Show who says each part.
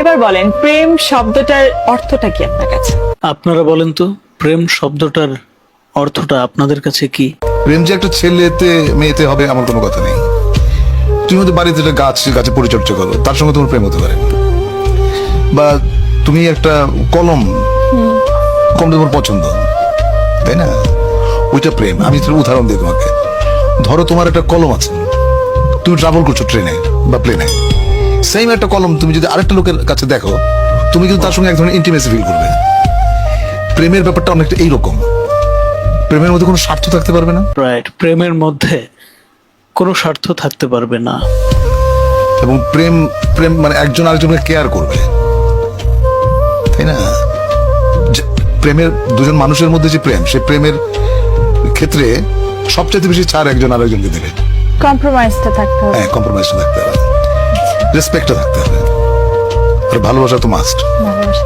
Speaker 1: এবার বলেন প্রেম শব্দটার অর্থটা কি আপনার কাছে?
Speaker 2: আপনারা বলেন তো, প্রেম শব্দটার অর্থটা আপনাদের কাছে কি?
Speaker 3: প্রেম যে একটা ছেলেতে মেয়েতে হবে এমন কোনো কথা নেই। তুমি হয়তো বাড়িতে একটা গাছে পরিচর্যা করো, তার সঙ্গে তোমার প্রেম হতে পারে। বা তুমি একটা কলম তোমার পছন্দ, তাই না? ওইটা প্রেম। আমি উদাহরণ দিই তোমাকে। ধরো তোমার একটা কলম আছে, তুমি ট্রাভেল করছো ট্রেনে বা প্লেনে, সেম একটা কলম তুমি যদি আরেকটা লোকের কাছে দেখো, তুমি কিন্তু তার সঙ্গে এক ধরনের ইন্টিমেসি ফিল করবে। প্রেমের ব্যাপারটা অনেকটা এইরকম। প্রেমের মধ্যে কোনো স্বার্থ থাকতে পারবে না,
Speaker 2: রাইট, প্রেমের মধ্যে কোনো স্বার্থ থাকতে পারবে না।
Speaker 3: এবং প্রেম প্রেম মানে একজন আরেকজনকে কেয়ার করবে, তাই না? প্রেমের দুজন মানুষের মধ্যে যে প্রেম, সেই প্রেমের ক্ষেত্রে সবচেয়ে বেশি ছাড় একজন আরেকজনকে দেবে।
Speaker 1: কম্প্রোমাইজটা থাকতে হবে।
Speaker 3: হ্যাঁ, কম্প্রোমাইজটা থাকতে হবে, রেসপেক্টটা থাকতে হবে, আর ভালোবাসা তো মাস্ট।
Speaker 1: ভালোবাসা